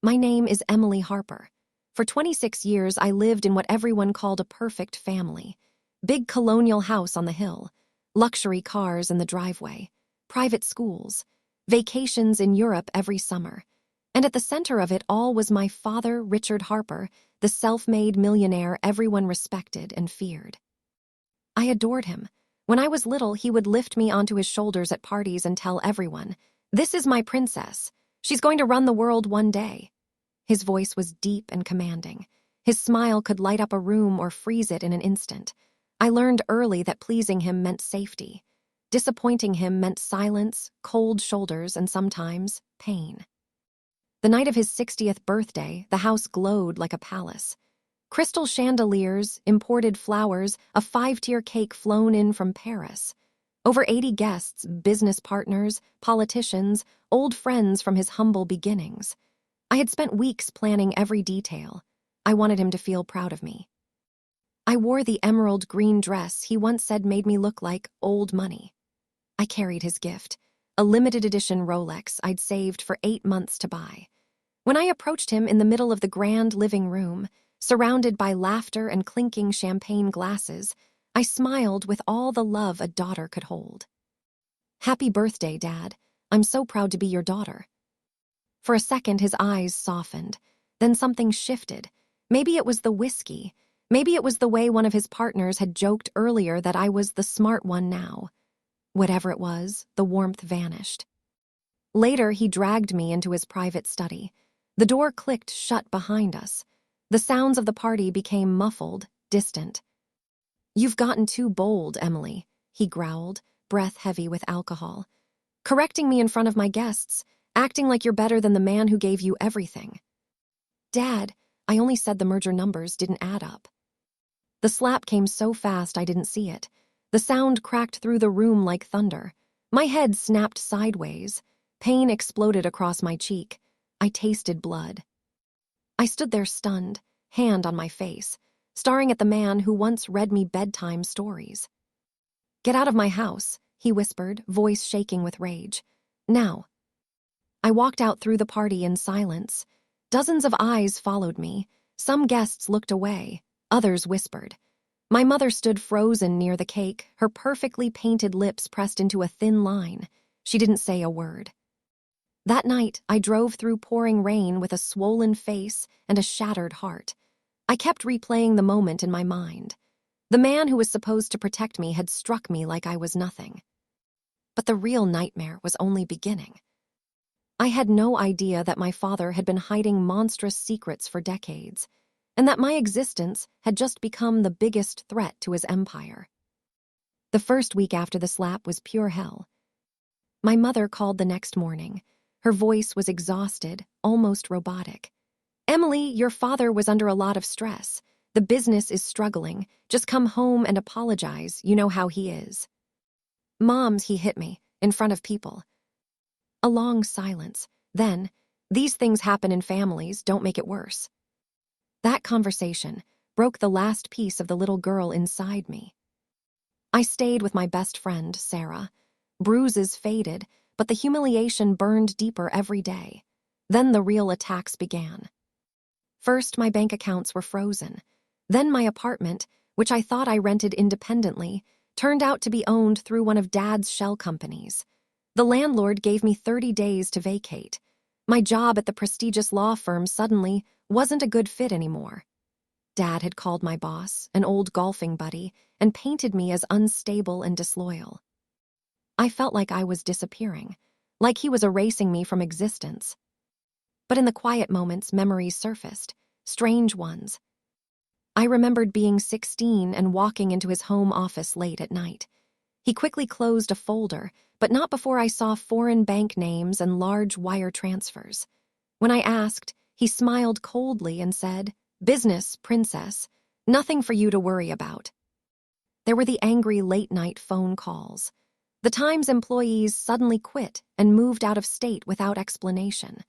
My name is Emily Harper. For 26 years, I lived in what everyone called a perfect family. Big colonial house on the hill, luxury cars in the driveway, private schools, vacations in Europe every summer. And at the center of it all was my father, Richard Harper, the self-made millionaire everyone respected and feared. I adored him. When I was little, he would lift me onto his shoulders at parties and tell everyone, "This is my princess. She's going to run the world one day." His voice was deep and commanding. His smile could light up a room or freeze it in an instant. I learned early that pleasing him meant safety. Disappointing him meant silence, cold shoulders, and sometimes pain. The night of his 60th birthday, the house glowed like a palace. Crystal chandeliers, imported flowers, a 5-tier cake flown in from Paris. Over 80 guests, business partners, politicians, old friends from his humble beginnings. I had spent weeks planning every detail. I wanted him to feel proud of me. I wore the emerald green dress he once said made me look like old money. I carried his gift, a limited edition Rolex I'd saved for 8 months to buy. When I approached him in the middle of the grand living room, surrounded by laughter and clinking champagne glasses, I smiled with all the love a daughter could hold. "Happy birthday, Dad. I'm so proud to be your daughter." For a second, his eyes softened. Then something shifted. Maybe it was the whiskey. Maybe it was the way one of his partners had joked earlier that I was the smart one now. Whatever it was, the warmth vanished. Later, he dragged me into his private study. The door clicked shut behind us. The sounds of the party became muffled, distant. "You've gotten too bold, Emily," he growled, breath heavy with alcohol. "Correcting me in front of my guests, acting like you're better than the man who gave you everything." "Dad, I only said the merger numbers didn't add up." The slap came so fast I didn't see it. The sound cracked through the room like thunder. My head snapped sideways. Pain exploded across my cheek. I tasted blood. I stood there stunned, hand on my face, staring at the man who once read me bedtime stories. "Get out of my house," he whispered, voice shaking with rage. "Now." I walked out through the party in silence. Dozens of eyes followed me. Some guests looked away. Others whispered. My mother stood frozen near the cake, her perfectly painted lips pressed into a thin line. She didn't say a word. That night, I drove through pouring rain with a swollen face and a shattered heart. I kept replaying the moment in my mind. The man who was supposed to protect me had struck me like I was nothing. But the real nightmare was only beginning. I had no idea that my father had been hiding monstrous secrets for decades, and that my existence had just become the biggest threat to his empire. The first week after the slap was pure hell. My mother called the next morning. Her voice was exhausted, almost robotic. "Emily, your father was under a lot of stress. The business is struggling. Just come home and apologize. You know how he is." "Moms," he hit me, in front of people. A long silence. Then, "These things happen in families, don't make it worse." That conversation broke the last piece of the little girl inside me. I stayed with my best friend, Sarah. Bruises faded, but the humiliation burned deeper every day. Then the real attacks began. First, my bank accounts were frozen. Then my apartment, which I thought I rented independently, turned out to be owned through one of Dad's shell companies. The landlord gave me 30 days to vacate. My job at the prestigious law firm suddenly wasn't a good fit anymore. Dad had called my boss, an old golfing buddy, and painted me as unstable and disloyal. I felt like I was disappearing, like he was erasing me from existence. But in the quiet moments, memories surfaced, strange ones. I remembered being 16 and walking into his home office late at night. He quickly closed a folder, but not before I saw foreign bank names and large wire transfers. When I asked, he smiled coldly and said, "Business, princess. Nothing for you to worry about." There were the angry late-night phone calls. The Times employees suddenly quit and moved out of state without explanation.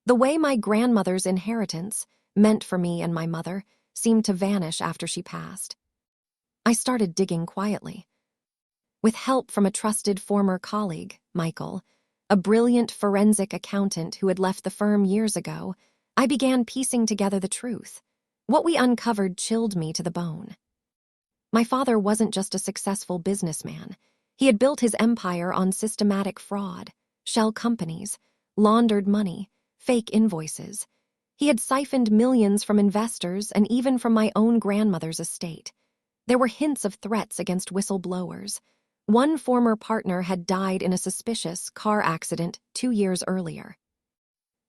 The way my grandmother's inheritance, meant for me and my mother, seemed to vanish after she passed. I started digging quietly. With help from a trusted former colleague, Michael, a brilliant forensic accountant who had left the firm years ago, I began piecing together the truth. What we uncovered chilled me to the bone. My father wasn't just a successful businessman. He had built his empire on systematic fraud, shell companies, laundered money, fake invoices. He had siphoned millions from investors and even from my own grandmother's estate. There were hints of threats against whistleblowers. One former partner had died in a suspicious car accident 2 years earlier.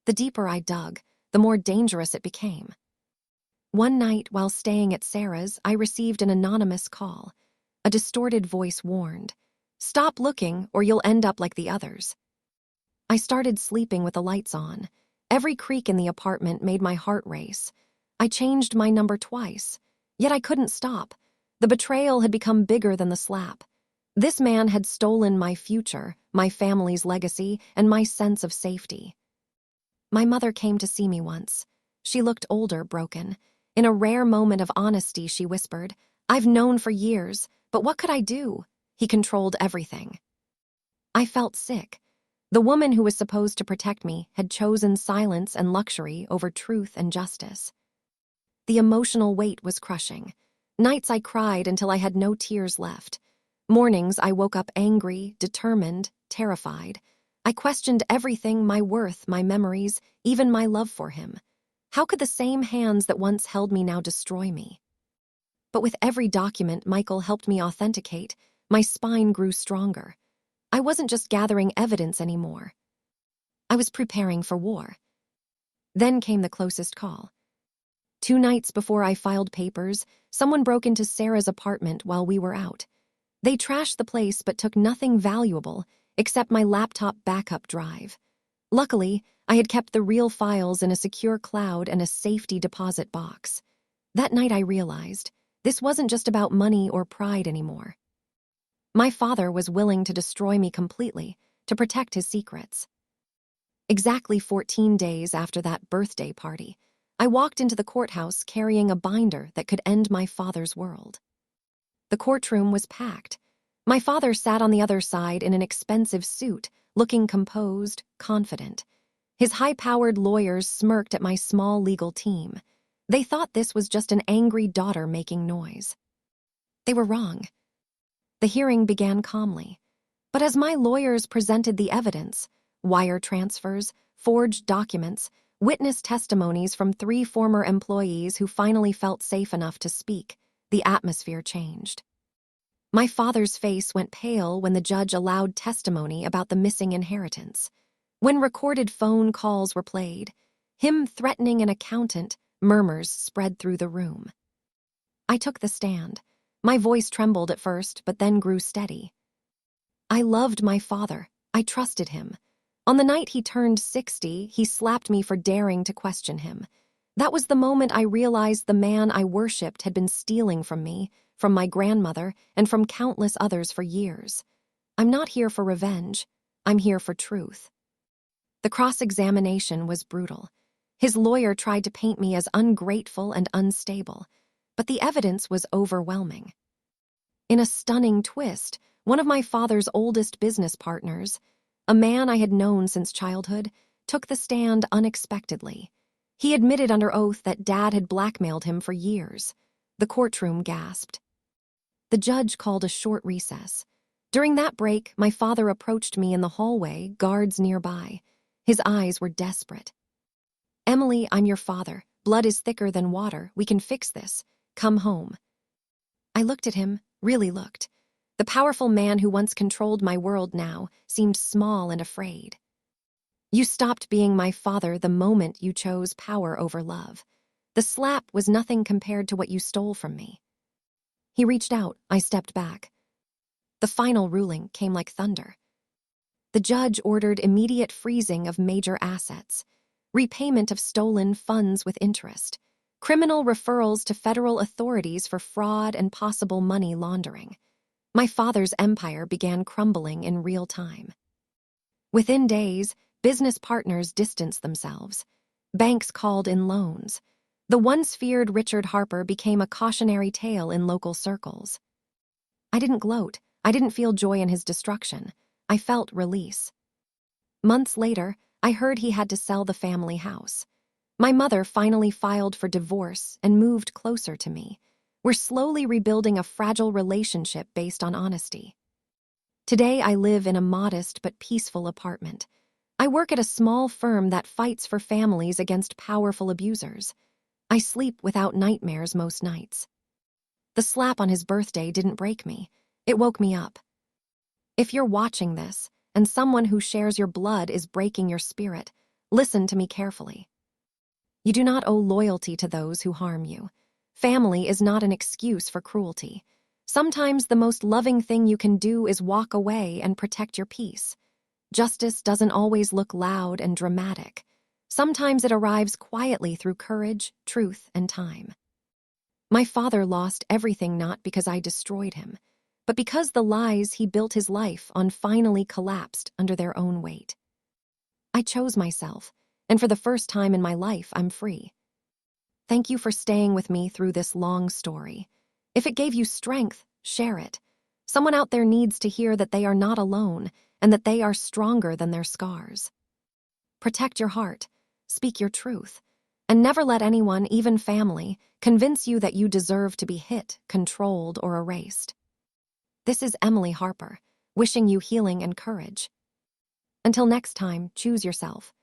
The deeper I dug, the more dangerous it became. One night, while staying at Sarah's, I received an anonymous call. A distorted voice warned, "Stop looking, or you'll end up like the others." I started sleeping with the lights on. Every creak in the apartment made my heart race. I changed my number twice, yet I couldn't stop. The betrayal had become bigger than the slap. This man had stolen my future, my family's legacy, and my sense of safety. My mother came to see me once. She looked older, broken. In a rare moment of honesty, she whispered, "I've known for years, but what could I do? He controlled everything." I felt sick. The woman who was supposed to protect me had chosen silence and luxury over truth and justice. The emotional weight was crushing. Nights I cried until I had no tears left. Mornings I woke up angry, determined, terrified. I questioned everything, my worth, my memories, even my love for him. How could the same hands that once held me now destroy me? But with every document Michael helped me authenticate, my spine grew stronger. I wasn't just gathering evidence anymore. I was preparing for war. Then came the closest call. 2 nights before I filed papers, someone broke into Sarah's apartment while we were out. They trashed the place but took nothing valuable except my laptop backup drive. Luckily, I had kept the real files in a secure cloud and a safety deposit box. That night I realized this wasn't just about money or pride anymore. My father was willing to destroy me completely to protect his secrets. Exactly 14 days after that birthday party, I walked into the courthouse carrying a binder that could end my father's world. The courtroom was packed. My father sat on the other side in an expensive suit, looking composed, confident. His high-powered lawyers smirked at my small legal team. They thought this was just an angry daughter making noise. They were wrong. The hearing began calmly. But as my lawyers presented the evidence, wire transfers, forged documents, witness testimonies from 3 former employees who finally felt safe enough to speak, the atmosphere changed. My father's face went pale when the judge allowed testimony about the missing inheritance. When recorded phone calls were played, him threatening an accountant, murmurs spread through the room. I took the stand. My voice trembled at first, but then grew steady. I loved my father. I trusted him. On the night he turned 60, he slapped me for daring to question him. That was the moment I realized the man I worshipped had been stealing from me, from my grandmother, and from countless others for years. I'm not here for revenge. I'm here for truth. The cross-examination was brutal. His lawyer tried to paint me as ungrateful and unstable, but the evidence was overwhelming. In a stunning twist, one of my father's oldest business partners, a man I had known since childhood, took the stand unexpectedly. He admitted under oath that Dad had blackmailed him for years. The courtroom gasped. The judge called a short recess. During that break, my father approached me in the hallway, guards nearby. His eyes were desperate. "Emily, I'm your father. Blood is thicker than water. We can fix this. Come home." I looked at him, really looked. The powerful man who once controlled my world now seemed small and afraid. "You stopped being my father the moment you chose power over love. The slap was nothing compared to what you stole from me." He reached out. I stepped back. The final ruling came like thunder. The judge ordered immediate freezing of major assets, repayment of stolen funds with interest, criminal referrals to federal authorities for fraud and possible money laundering. My father's empire began crumbling in real time. Within days, business partners distanced themselves. Banks called in loans. The once feared Richard Harper became a cautionary tale in local circles. I didn't gloat. I didn't feel joy in his destruction. I felt release. Months later, I heard he had to sell the family house. My mother finally filed for divorce and moved closer to me. We're slowly rebuilding a fragile relationship based on honesty. Today, I live in a modest but peaceful apartment. I work at a small firm that fights for families against powerful abusers. I sleep without nightmares most nights. The slap on his birthday didn't break me. It woke me up. If you're watching this, and someone who shares your blood is breaking your spirit, listen to me carefully. You do not owe loyalty to those who harm you. Family is not an excuse for cruelty. Sometimes the most loving thing you can do is walk away and protect your peace. Justice doesn't always look loud and dramatic. Sometimes it arrives quietly through courage, truth, and time. My father lost everything not because I destroyed him, but because the lies he built his life on finally collapsed under their own weight. I chose myself, and for the first time in my life, I'm free. Thank you for staying with me through this long story. If it gave you strength, share it. Someone out there needs to hear that they are not alone and that they are stronger than their scars. Protect your heart, speak your truth, and never let anyone, even family, convince you that you deserve to be hit, controlled, or erased. This is Emily Harper, wishing you healing and courage. Until next time, choose yourself.